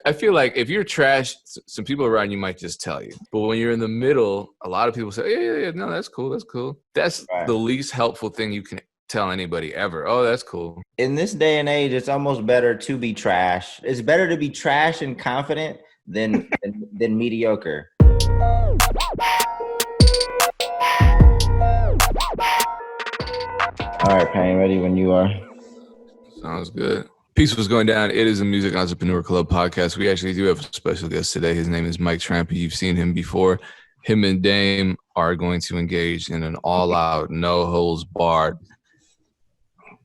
I feel like if you're trash, some people around you might just tell you. But when you're in the middle, a lot of people say, yeah, no, that's cool. That's Right. the least helpful thing you can tell anybody ever. Oh, that's cool. In this day and age, it's almost better to be trash. It's better to be trash and confident than mediocre. All right, Payne, ready when you are. Sounds good. Peace was going down. It is a Music Entrepreneur Club podcast. We actually do have a special guest today. His name is Mike Trampe. You've seen him before. Him and Dame are going to engage in an all-out, no-holds-barred.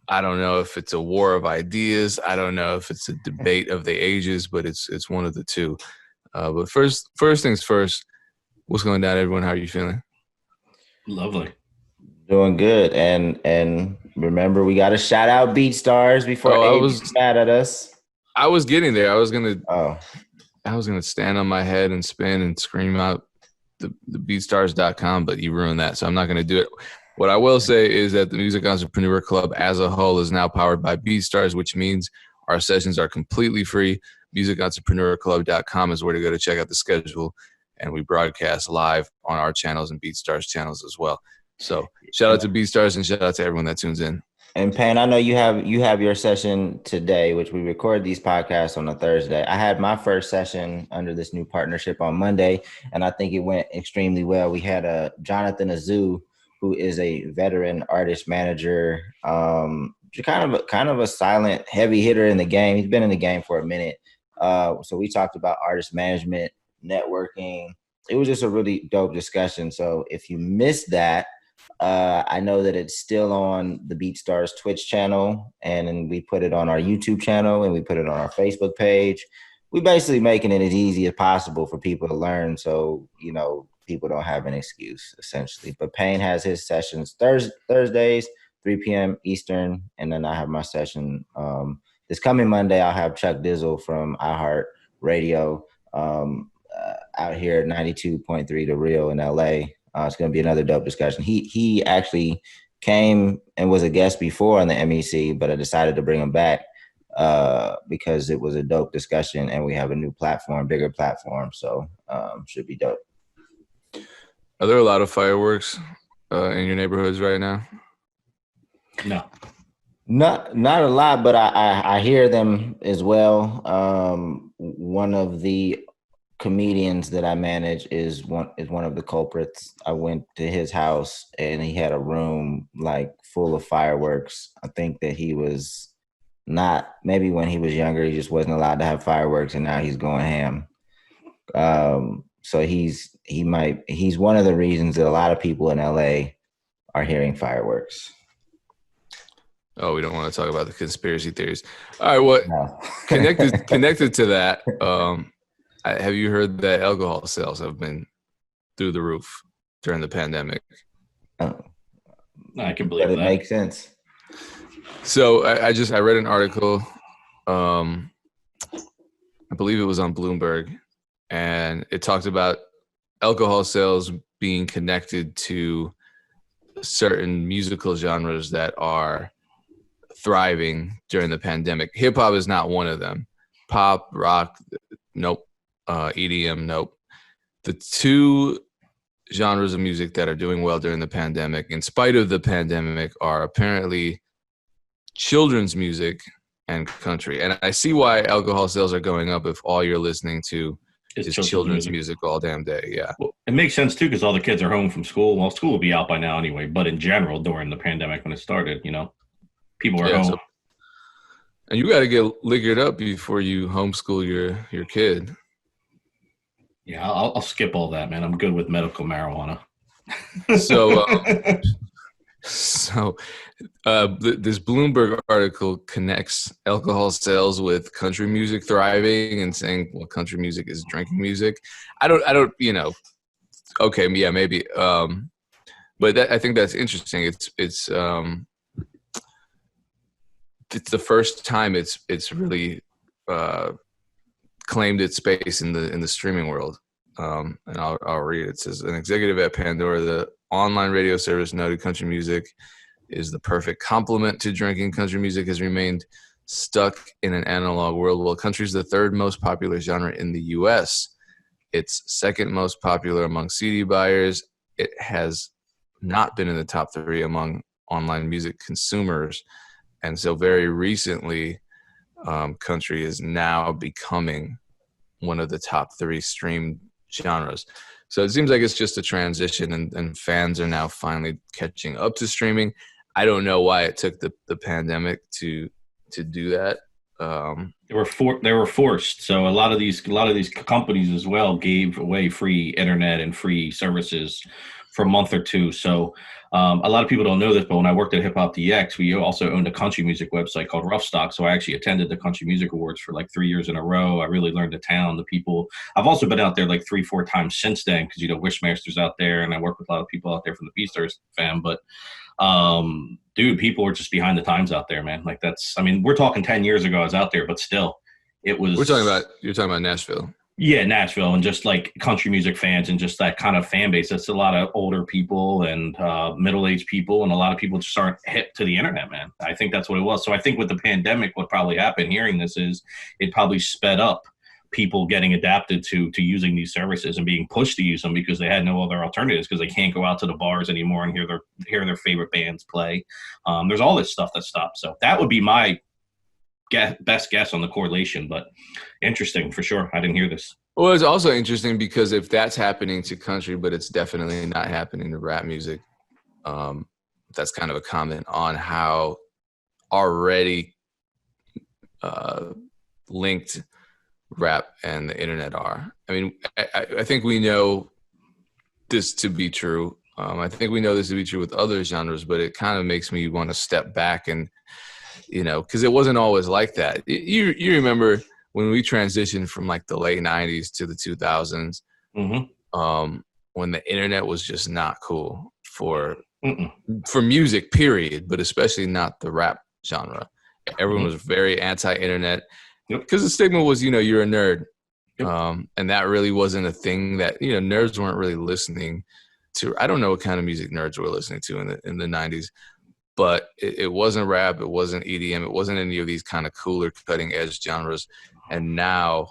I don't know if it's a war of ideas. I don't know if it's a debate of the ages, but it's one of the two. But first things first, what's going down, everyone? How are you feeling? Lovely. Doing good. And remember, we got to shout out Beatstars before Abe gets mad at us. I was getting there. I was gonna stand on my head and spin and scream out the Beatstars.com, but you ruined that, so I'm not gonna do it. What I will say is that the Music Entrepreneur Club as a whole is now powered by Beatstars, which means our sessions are completely free. MusicEntrepreneurClub.com is where to go to check out the schedule, and we broadcast live on our channels and Beatstars channels as well. So shout out to Beatstars and shout out to everyone that tunes in. And Payne, I know you have your session today, which we record these podcasts on a Thursday. I had my first session under this new partnership on Monday, and I think it went extremely well. We had Jonathan Azu, who is a veteran artist manager, kind of a silent heavy hitter in the game. He's been in the game for a minute. So we talked about artist management, networking. It was just a really dope discussion. So if you missed that, I know that it's still on the Beatstars Twitch channel, and then we put it on our YouTube channel, and we put it on our Facebook page. We basically making it as easy as possible for people to learn, so people don't have an excuse, essentially. But Payne has his sessions Thursdays, 3 p.m. Eastern, and then I have my session this coming Monday. I'll have Chuck Dizzle from iHeart Radio out here at 92.3 The Real in LA. It's going to be another dope discussion. He actually came and was a guest before on the MEC, but I decided to bring him back because it was a dope discussion, and we have a new platform, bigger platform, so should be dope. Are there a lot of fireworks in your neighborhoods right now? No. Not a lot, but I hear them as well. One of the comedians that I manage is one of the culprits. I went to his house and he had a room like full of fireworks. I think that he was maybe when he was younger, he just wasn't allowed to have fireworks, and now he's going ham. So he's one of the reasons that a lot of people in LA are hearing fireworks. Oh, we don't want to talk about the conspiracy theories. All right, no. Connected to that, have you heard that alcohol sales have been through the roof during the pandemic? I can believe that. It makes sense. So I read an article, I believe it was on Bloomberg, and it talked about alcohol sales being connected to certain musical genres that are thriving during the pandemic. Hip hop is not one of them. Pop, rock, nope. EDM, nope. The two genres of music that are doing well during the pandemic, in spite of the pandemic, are apparently children's music and country. And I see why alcohol sales are going up if all you're listening to is children's music all damn day. Yeah. Well, it makes sense too, because all the kids are home from school. Well, school will be out by now anyway, but in general, during the pandemic when it started, people are home. So, and you got to get liquored up before you homeschool your kid. Yeah, I'll skip all that, man. I'm good with medical marijuana. So this Bloomberg article connects alcohol sales with country music thriving and saying, well, country music is drinking music. I don't, okay, yeah, maybe. But I think that's interesting. It's the first time it's really claimed its space in the streaming world. And I'll read it. It says, an executive at Pandora, the online radio service, noted country music is the perfect complement to drinking. Country music has remained stuck in an analog world. Well, country is the third most popular genre in the U.S. It's second most popular among CD buyers. It has not been in the top 3 among online music consumers. And so very recently, country is now becoming one of the top 3 streamed genres. So it seems like it's just a transition, and fans are now finally catching up to streaming. I don't know why it took the pandemic to do that. They were forced. So a lot of these companies as well gave away free internet and free services for a month or two. So a lot of people don't know this, but when I worked at Hip Hop DX, we also owned a country music website called Rough Stock. So I actually attended the Country Music Awards for like 3 years in a row. I really learned the town, the people. I've also been out there like 3-4 times since then because, Wishmaster's out there, and I work with a lot of people out there from the Beatstars fam. But dude, people were just behind the times out there, man. Like we're talking 10 years ago I was out there, but still it was. You're talking about Nashville. Yeah, Nashville, and just like country music fans and just that kind of fan base. That's a lot of older people and middle-aged people, and a lot of people just aren't hip to the internet, man. I think that's what it was. So I think with the pandemic, what probably happened hearing this is it probably sped up people getting adapted to using these services and being pushed to use them because they had no other alternatives because they can't go out to the bars anymore and hear their favorite bands play. There's all this stuff that stopped. So that would be my best guess on the correlation, but interesting for sure. I didn't hear this. Well, it's also interesting because if that's happening to country, but it's definitely not happening to rap music, that's kind of a comment on how already linked rap and the internet are. I mean, I think we know this to be true. I think we know this to be true with other genres, but it kind of makes me want to step back and, because it wasn't always like that. You remember when we transitioned from like the late 90s to the 2000s, when the internet was just not cool for music, period, but especially not the rap genre. Everyone was very anti-internet because the stigma was, you're a nerd. And that really wasn't a thing that, nerds weren't really listening to. I don't know what kind of music nerds were listening to in the 90s. But it wasn't rap, it wasn't EDM, it wasn't any of these kind of cooler, cutting-edge genres. And now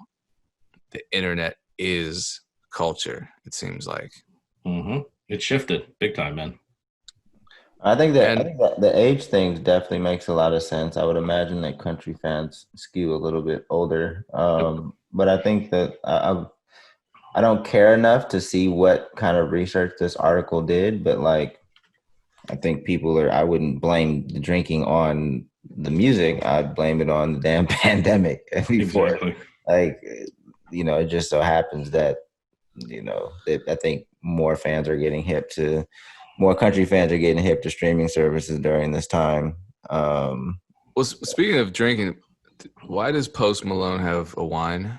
the internet is culture, it seems like. It shifted big time, man. I think that the age thing definitely makes a lot of sense. I would imagine that country fans skew a little bit older. But I think that I don't care enough to see what kind of research this article did, but I think I wouldn't blame the drinking on the music. I'd blame it on the damn pandemic before. Exactly. It just so happens that, I think more country fans are getting hip to streaming services during this time. Well, speaking of drinking, why does Post Malone have a wine?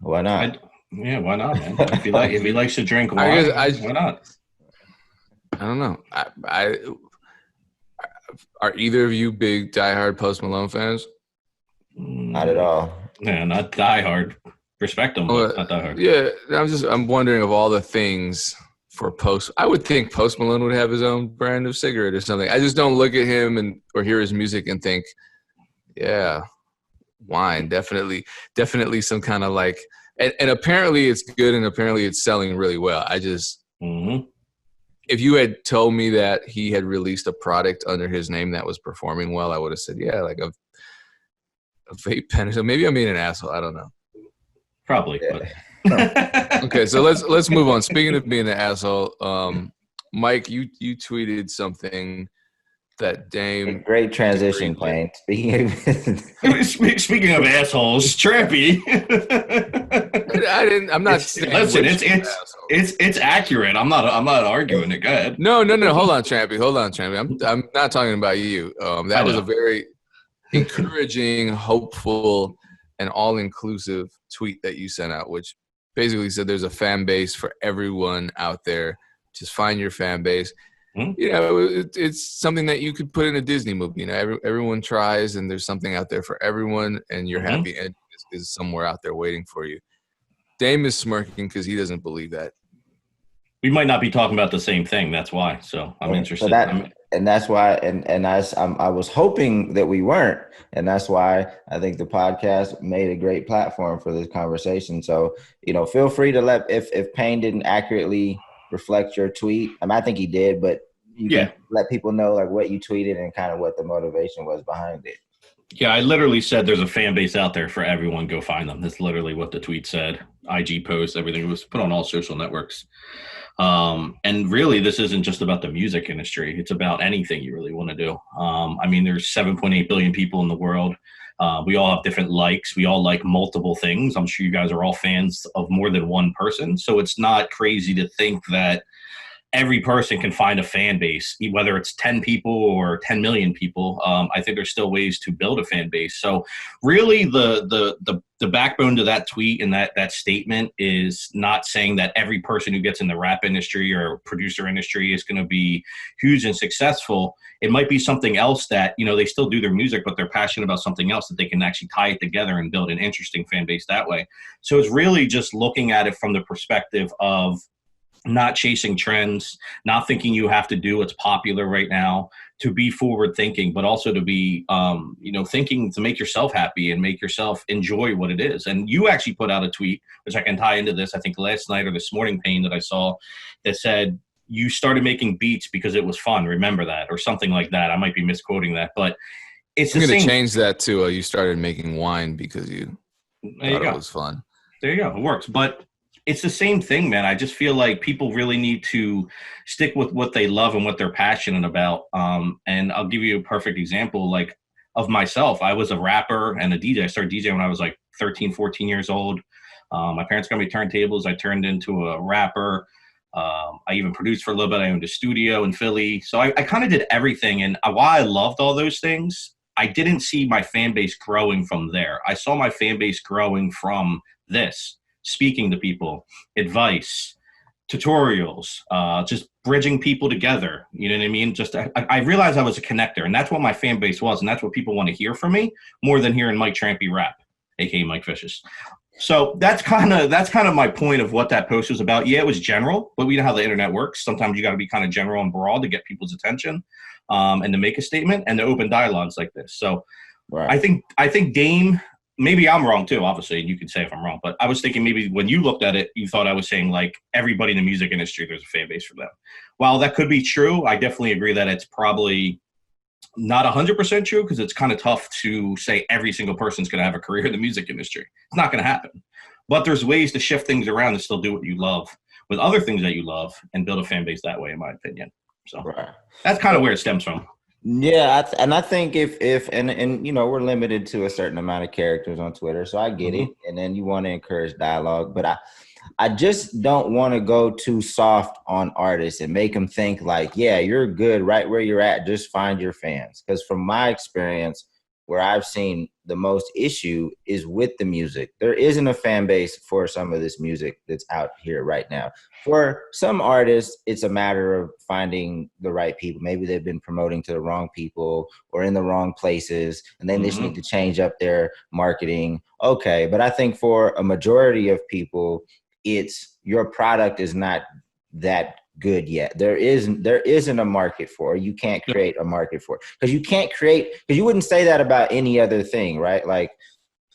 Why not? Why not, man? If he likes to drink wine, why not? I don't know. Are either of you big diehard Post Malone fans? Not at all. Yeah, not diehard. Respect him, but not diehard. Yeah, I'm wondering of all the things for Post. I would think Post Malone would have his own brand of cigarette or something. I just don't look at him or hear his music and think, yeah, wine, definitely some kind of and apparently it's good and apparently it's selling really well. I just. If you had told me that he had released a product under his name that was performing well, I would have said, yeah, like a vape pen. So maybe I'm being an asshole. I don't know. Probably. Yeah. Okay, so let's move on. Speaking of being an asshole, Mike, you tweeted something that Dame. Great transition, Plain. Speaking of assholes, Trampy. I'm not saying. Listen, it's accurate. I'm not arguing it. Go ahead. No. Hold on, Trampy. I'm not talking about you. That was a very encouraging, hopeful, and all-inclusive tweet that you sent out, which basically said there's a fan base for everyone out there. Just find your fan base. It's something that you could put in a Disney movie. Everyone tries, and there's something out there for everyone, and your happy end is somewhere out there waiting for you. Dame is smirking because he doesn't believe that. We might not be talking about the same thing. That's why. So I'm interested. And that's why, I was hoping that we weren't, and that's why I think the podcast made a great platform for this conversation. So, feel free to let if Payne didn't accurately reflect your tweet. I think he did, but you Yeah. can let people know like what you tweeted and kind of what the motivation was behind it. Yeah, I literally said there's a fan base out there for everyone. Go find them. That's literally what the tweet said. IG post, everything. It was put on all social networks. And really, this isn't just about the music industry. It's about anything you really want to do. There's 7.8 billion people in the world. We all have different likes. We all like multiple things. I'm sure you guys are all fans of more than one person. So it's not crazy to think that every person can find a fan base, whether it's 10 people or 10 million people. I think there's still ways to build a fan base. So really the backbone to that tweet and that statement is not saying that every person who gets in the rap industry or producer industry is going to be huge and successful. It might be something else that, they still do their music, but they're passionate about something else that they can actually tie it together and build an interesting fan base that way. So it's really just looking at it from the perspective of not chasing trends, not thinking you have to do what's popular right now, to be forward thinking, but also to be, thinking to make yourself happy and make yourself enjoy what it is. And you actually put out a tweet, which I can tie into this, I think last night or this morning, Payne, that I saw, that said, you started making beats because it was fun. Remember that, or something like that. I might be misquoting that, but it's I'm the going to same. change that to you started making wine because you thought it was fun. There you go. It works. But it's the same thing, man. I just feel like people really need to stick with what they love and what they're passionate about. And I'll give you a perfect example, like of myself. I was a rapper and a DJ. I started DJing when I was like 13, 14 years old. My parents got me turntables. I turned into a rapper. I even produced for a little bit. I owned a studio in Philly. So I kind of did everything. And while I loved all those things, I didn't see my fan base growing from there. I saw my fan base growing from this. Speaking to people, advice, tutorials, just bridging people together. You know what I mean? Just I realized I was a connector, and that's what my fan base was, and that's what people want to hear from me more than hearing Mike Trampe rap, aka Mike Vicious. So that's kind of my point of what that post was about. Yeah, it was general, but we know how the internet works. Sometimes you got to be kind of general and broad to get people's attention, and to make a statement and to open dialogues like this. So right. I think Dame. Maybe I'm wrong too, obviously, and you can say if I'm wrong, but I was thinking maybe when you looked at it, you thought I was saying like everybody in the music industry, there's a fan base for them. While that could be true, I definitely agree that it's probably not 100% true, because it's kind of tough to say every single person's going to have a career in the music industry. It's not going to happen. But there's ways to shift things around and still do what you love with other things that you love and build a fan base that way, in my opinion. So That's kind of where it stems from. Yeah, I think if we're limited to a certain amount of characters on Twitter, so I get it. And then you want to encourage dialogue, but I just don't want to go too soft on artists and make them think like, yeah, you're good right where you're at. Just find your fans. Because from my experience, where I've seen the most issue is with the music. There isn't a fan base for some of this music that's out here right now. For some artists, it's a matter of finding the right people. Maybe they've been promoting to the wrong people or in the wrong places, and then they just need to change up their marketing. Okay, but I think for a majority of people, it's your product is not that good yet. There isn't a market for it. You can't create a market for it because you wouldn't say that about any other thing, right? Like,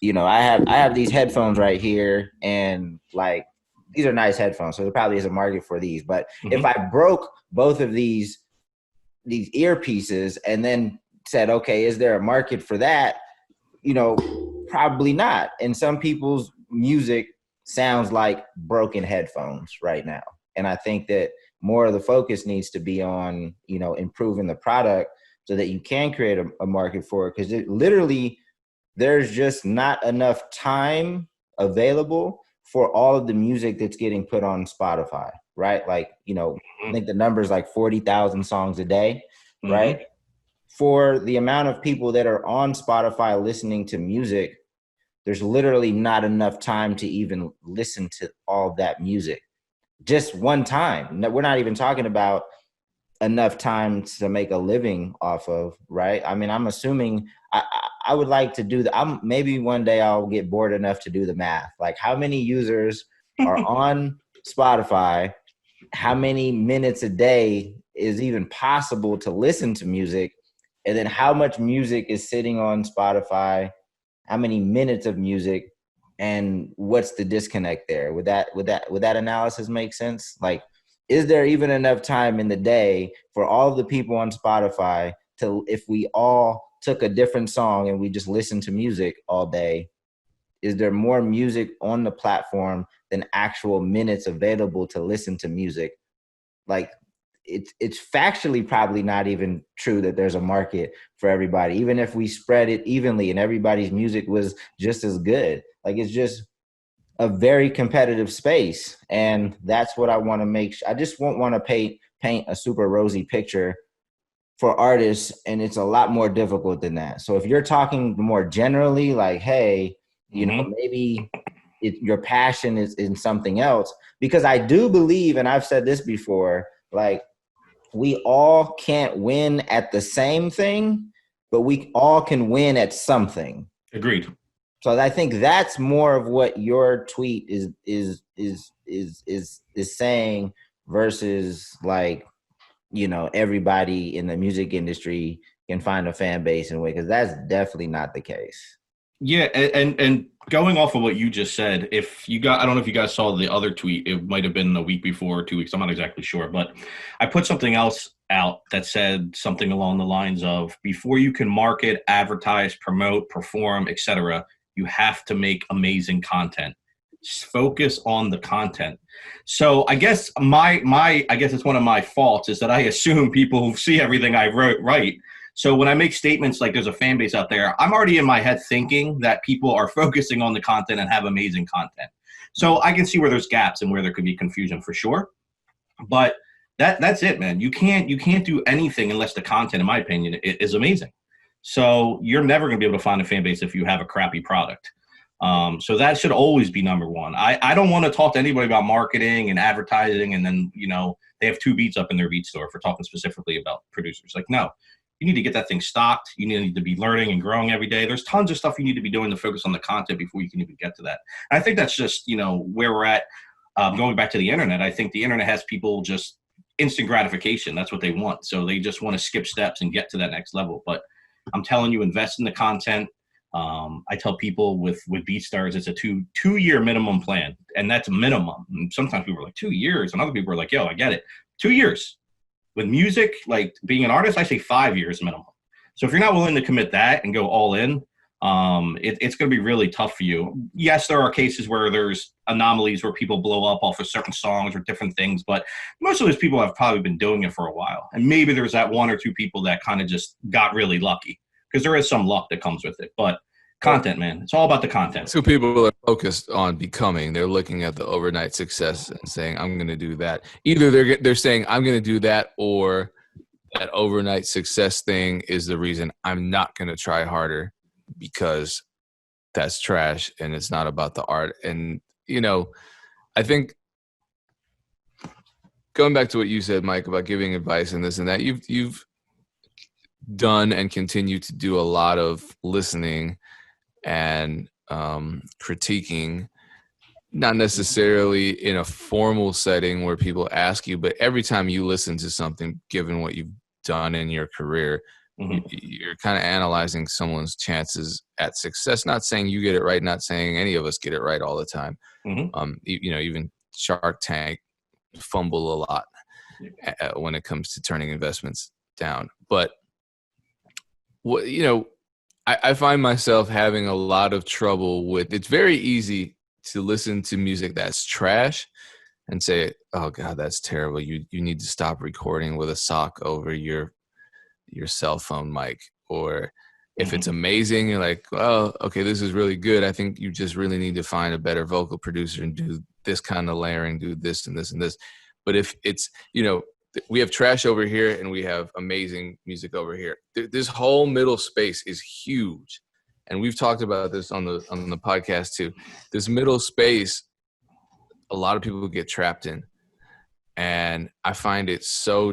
I have these headphones right here, and like these are nice headphones, so there probably is a market for these. But if I broke both of these earpieces and then said, okay, is there a market for that? Probably not. And some people's music sounds like broken headphones right now. And I think that more of the focus needs to be on, improving the product so that you can create a market for it. Because literally, there's just not enough time available for all of the music that's getting put on Spotify, right? Like, I think the number is like 40,000 songs a day, right? For the amount of people that are on Spotify listening to music, there's literally not enough time to even listen to all that music. Just one time. We're not even talking about enough time to make a living off of, right? I mean, I'm assuming I would like to do maybe one day I'll get bored enough to do the math. Like, how many users are on Spotify? How many minutes a day is even possible to listen to music, and then how much music is sitting on Spotify, how many minutes of music, and what's the disconnect there? Would that analysis make sense? Like, is there even enough time in the day for all of the people on Spotify to, if we all took a different song and we just listened to music all day, is there more music on the platform than actual minutes available to listen to music? Like, it's factually probably not even true that there's a market for everybody, even if we spread it evenly and everybody's music was just as good. Like, it's just a very competitive space. And that's what I want to make sure. I just won't want to paint a super rosy picture for artists, and it's a lot more difficult than that. So if you're talking more generally, like, hey, you know, maybe your passion is in something else, because I do believe, and I've said this before, like, we all can't win at the same thing, but we all can win at something. Agreed. So I think that's more of what your tweet is saying versus, like, you know, everybody in the music industry can find a fan base in a way, because that's definitely not the case. Yeah, and going off of what you just said, if you got, I don't know if you guys saw the other tweet, it might have been a week before, 2 weeks, I'm not exactly sure, but I put something else out that said something along the lines of, before you can market, advertise, promote, perform, etc., you have to make amazing content. Just focus on the content. So I guess I guess it's one of my faults is that I assume people see everything I write. So when I make statements like there's a fan base out there, I'm already in my head thinking that people are focusing on the content and have amazing content. So I can see where there's gaps and where there could be confusion for sure. But that's it, man. You can't do anything unless the content, in my opinion, is amazing. So you're never going to be able to find a fan base if you have a crappy product. So that should always be number one. I don't want to talk to anybody about marketing and advertising and then, you know, they have 2 beats up in their beat store for talking specifically about producers. Like, no, you need to get that thing stocked. You need to be learning and growing every day. There's tons of stuff you need to be doing to focus on the content before you can even get to that. And I think that's just, you know, where we're at. Going back to the internet, I think the internet has people just instant gratification. That's what they want. So they just want to skip steps and get to that next level. But I'm telling you, invest in the content. I tell people with Beatstars, it's a two-year minimum plan, and that's minimum. And sometimes people are like 2 years, and other people are like, yo, I get it. 2 years. With music, like being an artist, I say 5 years minimum. So if you're not willing to commit that and go all in, it's going to be really tough for you. Yes, there are cases where there's anomalies where people blow up off of certain songs or different things, but most of those people have probably been doing it for a while. And maybe there's that 1 or 2 people that kind of just got really lucky, because there is some luck that comes with it. But content, man, it's all about the content. So people are focused on becoming. They're looking at the overnight success and saying, I'm going to do that. Either they're saying, I'm going to do that, or that overnight success thing is the reason I'm not going to try harder, because that's trash and it's not about the art. And, you know, I think going back to what you said, Mike, about giving advice and this and that, you've done and continue to do a lot of listening and critiquing, not necessarily in a formal setting where people ask you, but every time you listen to something, given what you've done in your career, you're kind of analyzing someone's chances at success. Not saying you get it right, not saying any of us get it right all the time. You know, even Shark Tank fumble a lot when it comes to turning investments down. But what, you know, I find myself having a lot of trouble with, it's very easy to listen to music that's trash and say, oh God, that's terrible. You need to stop recording with a sock over your cell phone mic. Or if it's amazing, you're like, well, okay, this is really good. I think you just really need to find a better vocal producer and do this kind of layering, do this and this and this. But if it's, you know, we have trash over here and we have amazing music over here. This whole middle space is huge. And we've talked about this on the podcast too. This middle space, a lot of people get trapped in. And I find it so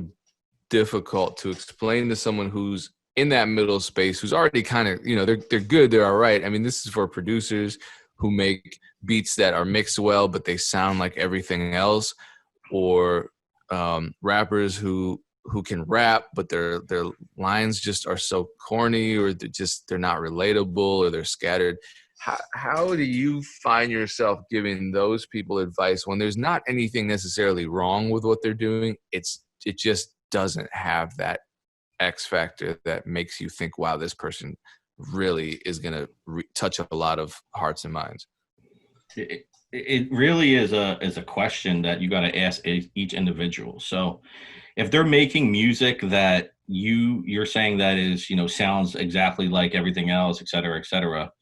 difficult to explain to someone who's in that middle space, who's already kind of, you know, they're good, they're all right. I mean, this is for producers who make beats that are mixed well, but they sound like everything else, or rappers who who can rap, but their lines just are so corny, or they're not relatable, or they're scattered. How do you find yourself giving those people advice when there's not anything necessarily wrong with what they're doing? It just doesn't have that X factor that makes you think, wow, this person really is going to touch a lot of hearts and minds. It really is a question that you got to ask each individual. So if they're making music that you're saying that is, sounds exactly like everything else, et cetera,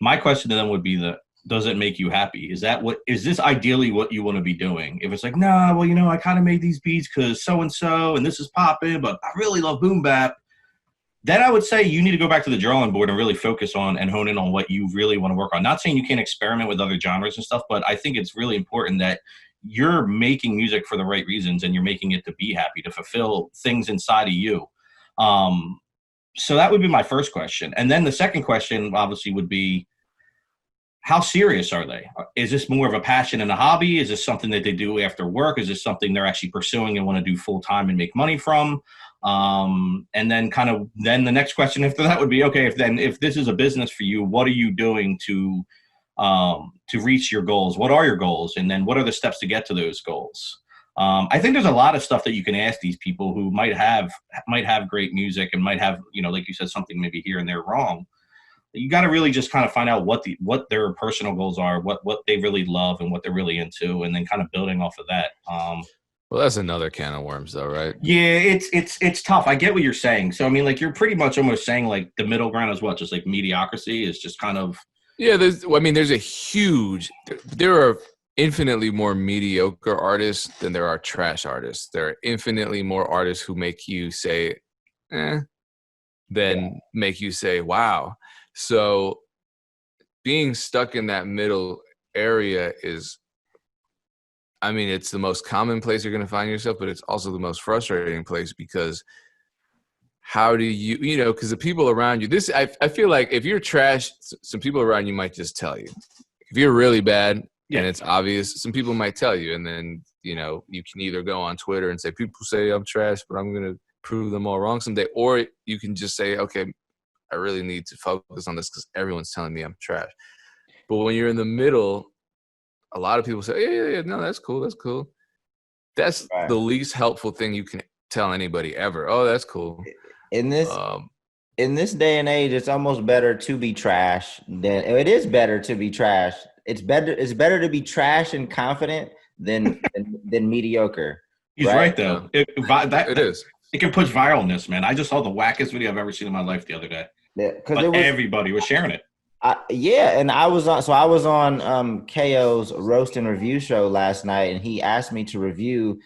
my question to them would be does it make you happy? Is this ideally what you want to be doing? If it's like, nah, well, I kind of made these beats because so-and-so, and this is popping, but I really love boom bap. Then I would say you need to go back to the drawing board and really focus on and hone in on what you really want to work on. Not saying you can't experiment with other genres and stuff, but I think it's really important that you're making music for the right reasons and you're making it to be happy, to fulfill things inside of you. So that would be my first question. And then the second question obviously would be, how serious are they? Is this more of a passion and a hobby? Is this something that they do after work? Is this something they're actually pursuing and want to do full time and make money from? And then then the next question after that would be, okay, if this is a business for you, what are you doing to reach your goals? What are your goals? And then what are the steps to get to those goals? I think there's a lot of stuff that you can ask these people who might have great music and might have, like you said, something maybe here and there wrong. You got to really just kind of find out what their personal goals are, what they really love and what they're really into, and then kind of building off of that. Well, that's another can of worms, though, right? Yeah, it's tough. I get what you're saying. So, I mean, like, you're pretty much almost saying, like, the middle ground is what? Just, like, mediocrity is just kind of... Yeah, there are infinitely more mediocre artists than there are trash artists. There are infinitely more artists who make you say, than make you say, wow. So being stuck in that middle area is, it's the most common place you're going to find yourself, but it's also the most frustrating place, because how do you, because the people around you, I feel like if you're trash, some people around you might just tell you. If you're really bad and it's obvious, some people might tell you. And then, you can either go on Twitter and say, people say I'm trash, but I'm going to prove them all wrong someday. Or you can just say, okay, I really need to focus on this because everyone's telling me I'm trash. But when you're in the middle, a lot of people say, yeah, no, that's cool. That's right. The least helpful thing you can tell anybody ever. Oh, that's cool. In this day and age, it's almost better to be trash than it is better to be trash. It's better to be trash and confident than mediocre. He's right though. It is. It can push viralness, man. I just saw the wackest video I've ever seen in my life the other day. Yeah, because everybody was sharing it. And I was on KO's roast and review show last night, and he asked me to review.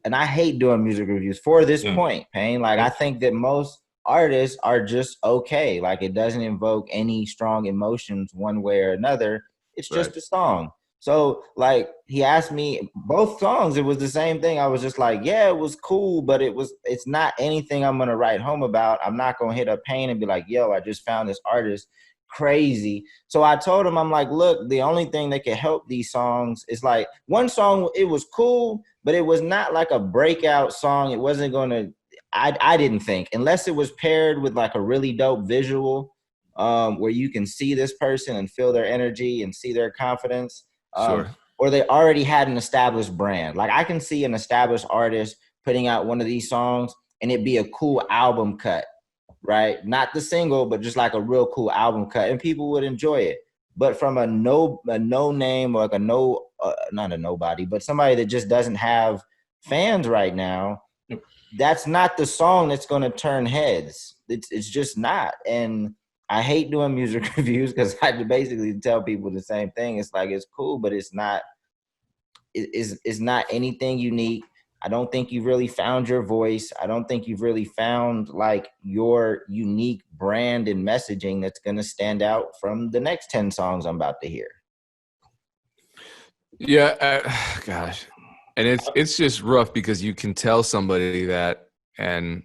And I hate doing music reviews for this point, Payne. Like, I think that most artists are just okay. Like, it doesn't invoke any strong emotions one way or another. It's just a song. So, like, he asked me both songs. It was the same thing. I was just like, yeah, it was cool, but it's not anything I'm going to write home about. I'm not going to hit up Payne and be like, yo, I just found this artist crazy. So I told him, I'm like, look, the only thing that can help these songs is, like, one song, it was cool, but it was not like a breakout song. It wasn't going to, I didn't think, unless it was paired with like a really dope visual where you can see this person and feel their energy and see their confidence. Sure. Or they already had an established brand. Like, I can see an established artist putting out one of these songs and it'd be a cool album cut, right? Not the single, but just like a real cool album cut, and people would enjoy it. But from a no name, or like not a nobody, but somebody that just doesn't have fans right now, that's not the song that's going to turn heads. It's just not. And I hate doing music reviews because I basically tell people the same thing. It's like, it's cool, but it's not anything unique. I don't think you've really found your voice. I don't think you've really found like your unique brand and messaging that's going to stand out from the next 10 songs I'm about to hear. Yeah, gosh. And it's just rough because you can tell somebody that, and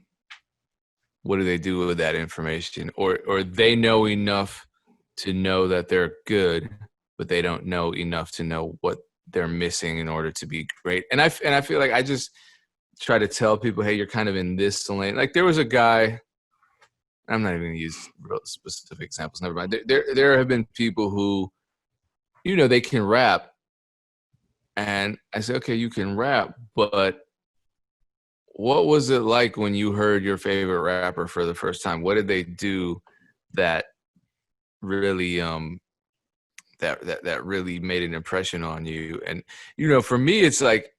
what do they do with that information? Or they know enough to know that they're good, but they don't know enough to know what they're missing in order to be great. And I feel like try to tell people, hey, you're kind of in this lane. Like there was a guy, I'm not even going to use real specific examples. Never mind. There have been people who, you know, they can rap. And I said, okay, you can rap, but what was it like when you heard your favorite rapper for the first time? What did they do that really that really made an impression on you? And you know, for me, it's like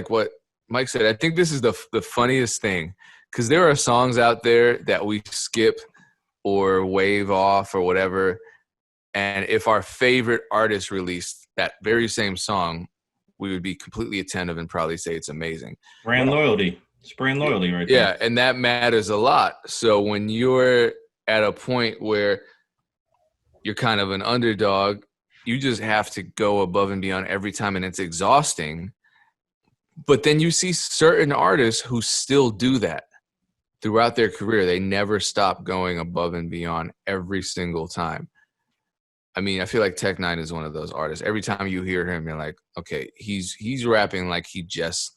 what Mike said. I think this is the funniest thing, because there are songs out there that we skip or wave off or whatever, and if our favorite artist released that very same song, we would be completely attentive and probably say it's amazing. Brand loyalty. It's brand loyalty right there. Yeah, and that matters a lot. So when you're at a point where you're kind of an underdog, you just have to go above and beyond every time, and it's exhausting. But then you see certain artists who still do that throughout their career. They never stop going above and beyond every single time. I mean, I feel like Tech Nine is one of those artists. Every time you hear him, you're like, okay, he's rapping like he just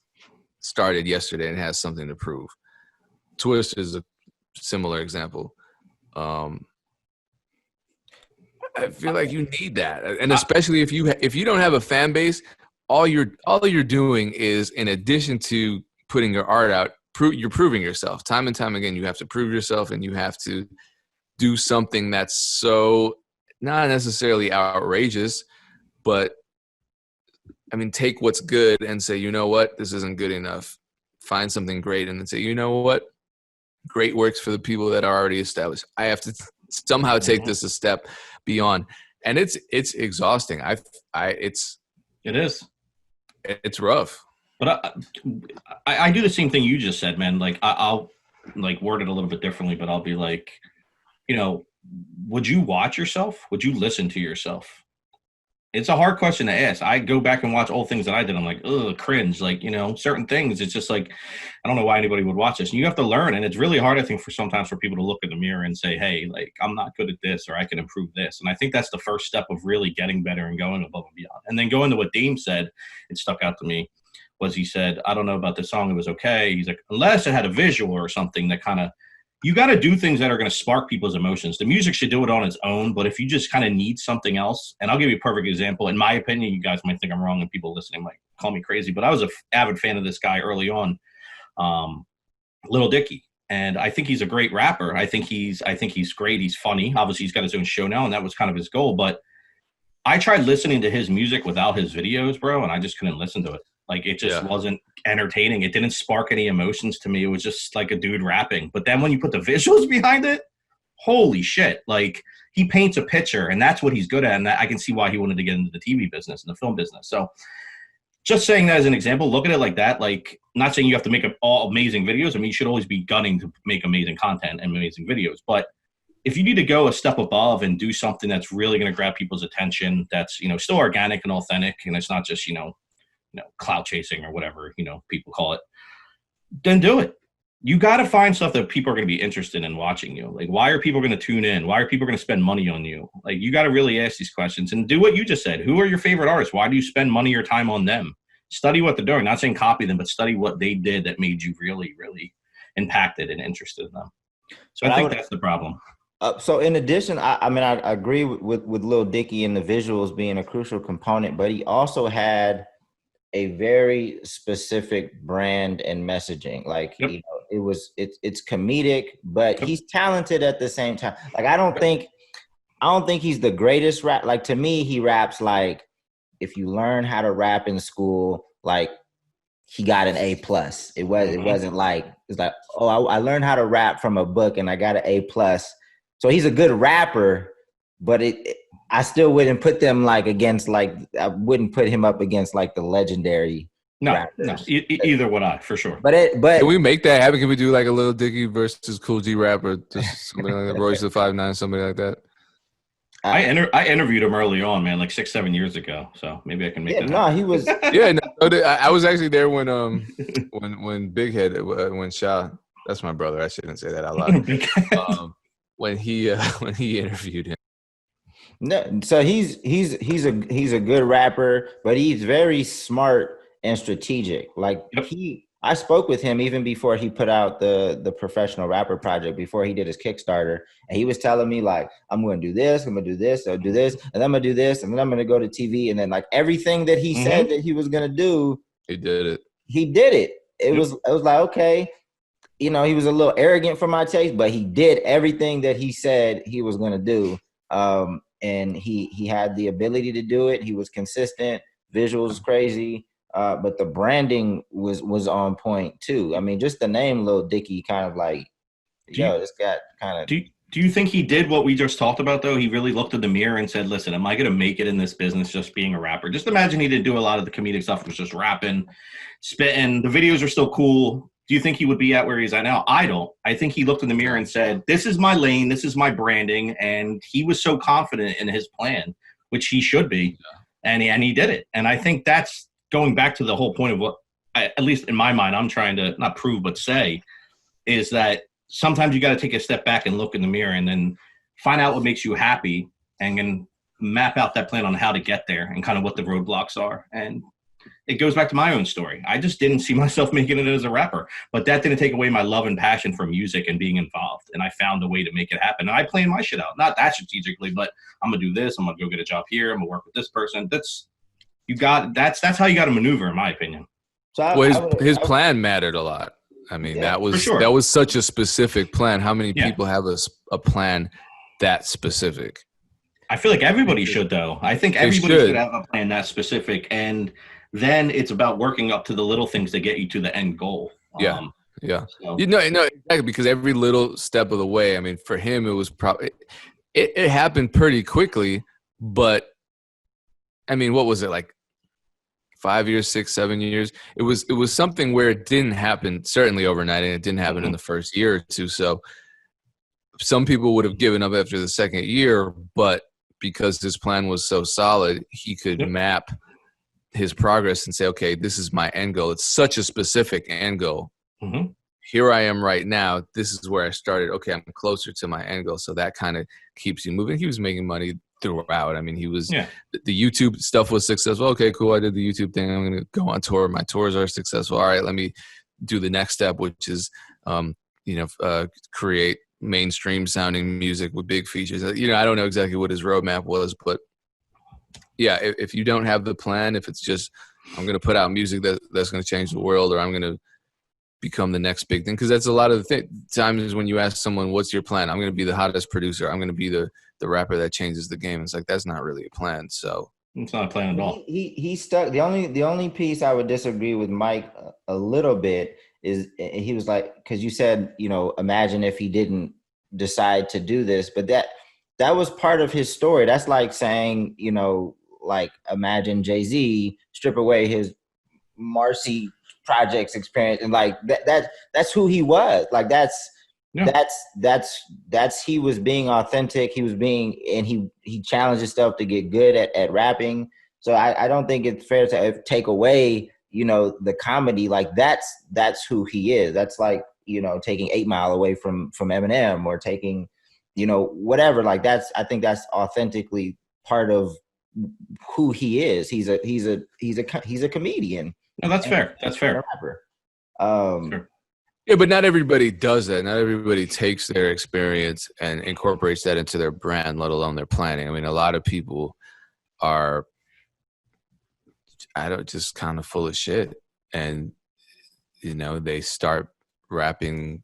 started yesterday and has something to prove. Twist is a similar example. I feel like you need that, and especially if you don't have a fan base, all you're doing is, in addition to putting your art out, you're proving yourself time and time again. You have to prove yourself, and you have to do something that's so not necessarily outrageous, but I mean, take what's good and say, you know what, this isn't good enough. Find something great, and then say, you know what, great works for the people that are already established. I have to somehow take this a step beyond, and it's exhausting. It is. It's rough. But I do the same thing you just said, man. Like I'll like word it a little bit differently, but I'll be like, you know, would you watch yourself? Would you listen to yourself? It's a hard question to ask. I go back and watch old things that I did. I'm like, ugh, cringe. Like, you know, certain things. It's just like, I don't know why anybody would watch this. And you have to learn. And it's really hard, I think, sometimes for people to look in the mirror and say, hey, like, I'm not good at this, or I can improve this. And I think that's the first step of really getting better and going above and beyond. And then going to what Dame said, it stuck out to me, was he said, I don't know about this song. It was okay. He's like, unless it had a visual or something that kind of, you got to do things that are going to spark people's emotions. The music should do it on its own, but if you just kind of need something else, and I'll give you a perfect example. In my opinion, you guys might think I'm wrong, and people listening might call me crazy, but I was an avid fan of this guy early on, Little Dickie, and I think he's a great rapper. I think he's great. He's funny. Obviously, he's got his own show now, and that was kind of his goal. But I tried listening to his music without his videos, bro, and I just couldn't listen to it. Like, it just wasn't entertaining. It didn't spark any emotions to me. It was just like a dude rapping. But then when you put the visuals behind it, holy shit. Like, he paints a picture, and that's what he's good at. And I can see why he wanted to get into the TV business and the film business. So just saying that as an example, look at it like that. Like, not saying you have to make all amazing videos. I mean, you should always be gunning to make amazing content and amazing videos. But if you need to go a step above and do something that's really going to grab people's attention, that's, you know, still organic and authentic, and it's not just, you know, clout chasing or whatever, you know, people call it, then do it. You got to find stuff that people are going to be interested in watching you. Like, why are people going to tune in? Why are people going to spend money on you? Like, you got to really ask these questions and do what you just said. Who are your favorite artists? Why do you spend money or time on them? Study what they're doing. Not saying copy them, but study what they did that made you really, really impacted and interested in them. So I think that's the problem. So in addition, I mean, I agree with Lil Dickie and the visuals being a crucial component, but he also had a very specific brand and messaging. Like, you know, it's comedic, but he's talented at the same time. Like, I don't think he's the greatest rap. Like, to me, he raps like, if you learn how to rap in school, like, he got an A+. It wasn't like, it's like, oh, I learned how to rap from a book and I got an A+. So he's a good rapper, but I still wouldn't put them like against, like, I wouldn't put him up against like the legendary rappers. No, either would I, for sure. But can we make that happen? Can we do like a Little Dickie versus Cool G rapper, just somebody like that, Royce the 5'9", somebody like that? I interviewed him early on, man, like 6-7 years ago. So maybe I can make that. No, he was. I was actually there when Big Head, when Sha, that's my brother. I shouldn't say that out loud. When he interviewed him. No, so he's a good rapper, but he's very smart and strategic. Like, I spoke with him even before he put out the professional rapper project, before he did his Kickstarter. And he was telling me, like, I'm going to do this, I'm going to do this, I'll do this, and I'm going to do this, and then I'm going to go to TV. And then, like, everything that he said that he was going to do, he did it. He did it. It was like, okay, you know, he was a little arrogant for my taste, but he did everything that he said he was going to do. And he had the ability to do it. He was consistent. Visuals crazy. But the branding was on point too. I mean, just the name Lil Dickie kind of like, this got kind of. Do you think he did what we just talked about though? He really looked in the mirror and said, listen, am I going to make it in this business just being a rapper? Just imagine he didn't do a lot of the comedic stuff. It was just rapping, spitting. The videos are still cool. Do you think he would be at where he's at now? I don't. I think he looked in the mirror and said, this is my lane. This is my branding. And he was so confident in his plan, which he should be. And he did it. And I think that's going back to the whole point of what, at least in my mind, I'm trying to not prove, but say, is that sometimes you got to take a step back and look in the mirror and then find out what makes you happy and then map out that plan on how to get there and kind of what the roadblocks are. And it goes back to my own story. I just didn't see myself making it as a rapper, but that didn't take away my love and passion for music and being involved. And I found a way to make it happen. And I planned my shit out, not that strategically, but I'm going to do this. I'm going to go get a job here. I'm going to work with this person. That's how you got to maneuver, in my opinion. So his plan mattered a lot. I mean, that was such a specific plan. How many people have a plan that specific? I feel like everybody should, though. I think everybody should have a plan that specific. And then it's about working up to the little things that get you to the end goal. Yeah. So. You know, exactly, because every little step of the way, I mean, for him, it was probably, it happened pretty quickly, but I mean, what was it, like 5 years, 6, 7 years? It was something where it didn't happen certainly overnight, and it didn't happen in the first year or two. So some people would have given up after the second year, but because his plan was so solid, he could map his progress and say, okay, this is my end goal. It's such a specific end goal. Mm-hmm. Here I am right now. This is where I started. Okay, I'm closer to my end goal. So that kind of keeps you moving. He was making money throughout. I mean, he was the YouTube stuff was successful. Okay, cool. I did the YouTube thing. I'm going to go on tour. My tours are successful. All right, let me do the next step, which is, create mainstream sounding music with big features. You know, I don't know exactly what his roadmap was, but yeah, if you don't have the plan, if it's just, I'm going to put out music that's going to change the world, or I'm going to become the next big thing. Because that's a lot of the times when you ask someone, what's your plan? I'm going to be the hottest producer. I'm going to be the rapper that changes the game. It's like, that's not really a plan. So it's not a plan at all. He stuck. The only piece I would disagree with Mike a little bit is he was like, because you said, imagine if he didn't decide to do this, but that was part of his story. That's like saying, like, imagine Jay-Z strip away his Marcy Projects experience, and like that's who he was. Like that's he was being authentic. He was being, and he challenged himself to get good at rapping. So I don't think it's fair to take away, the comedy. Like that's who he is. That's like, taking 8 Mile away from Eminem, or taking, whatever. Like I think that's authentically part of who he is. He's a comedian. No, that's fair. That's fair. Sure. Yeah, but not everybody does that. Not everybody takes their experience and incorporates that into their brand, let alone their planning. I mean, a lot of people are, just kind of full of shit. And, they start rapping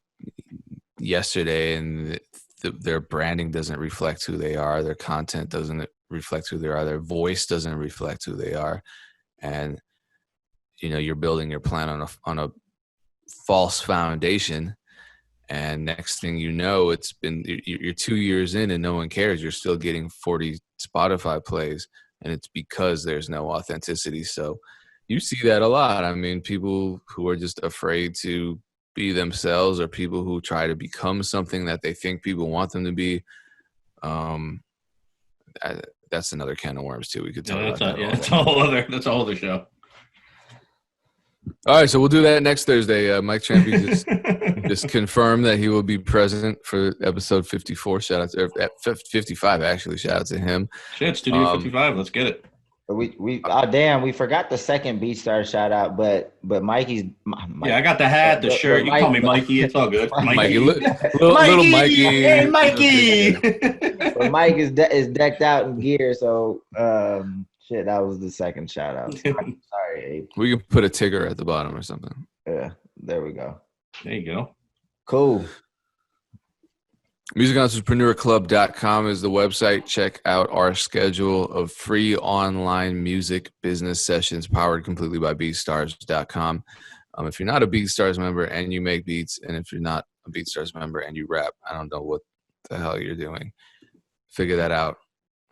yesterday, and their branding doesn't reflect who they are. Their content doesn't reflect who they are. Their voice doesn't reflect who they are. And, you're building your plan on a false foundation, and next thing you know, you're 2 years in and no one cares. You're still getting 40 Spotify plays, and it's because there's no authenticity. So you see that a lot. I mean, people who are just afraid to be themselves, or people who try to become something that they think people want them to be. That's another can of worms too. We could talk about that. Yeah, that's a whole other show. All right, so we'll do that next Thursday. Mike Trampe just confirmed that he will be present for episode 54. Shout out to 55, actually. Shout out to him. Shit, Studio 55. Let's get it. We damn, we forgot the second Beatstar shout out, but Mikey's Yeah, I got the hat, the shirt. You call me Mikey. It's all good. Mikey, Mikey. Little Mikey. Hey, Mikey. But Mike is decked out in gear, so shit, that was the second shout out. Sorry, Abe. We can put a Tigger at the bottom or something. Yeah, there we go. There you go. Cool. MusicEntrepreneurClub.com is the website. Check out our schedule of free online music business sessions powered completely by Beatstars.com. If you're not a Beatstars member and you make beats, and if you're not a Beatstars member and you rap, I don't know what the hell you're doing. Figure that out.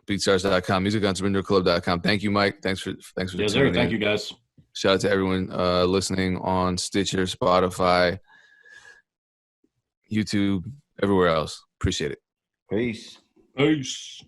Beatstars.com, MusicEntrepreneurClub.com. Thank you, Mike. Thanks for Yes, sir. Thank you, guys. Shout out to everyone listening on Stitcher, Spotify, YouTube, everywhere else. Appreciate it. Peace. Peace.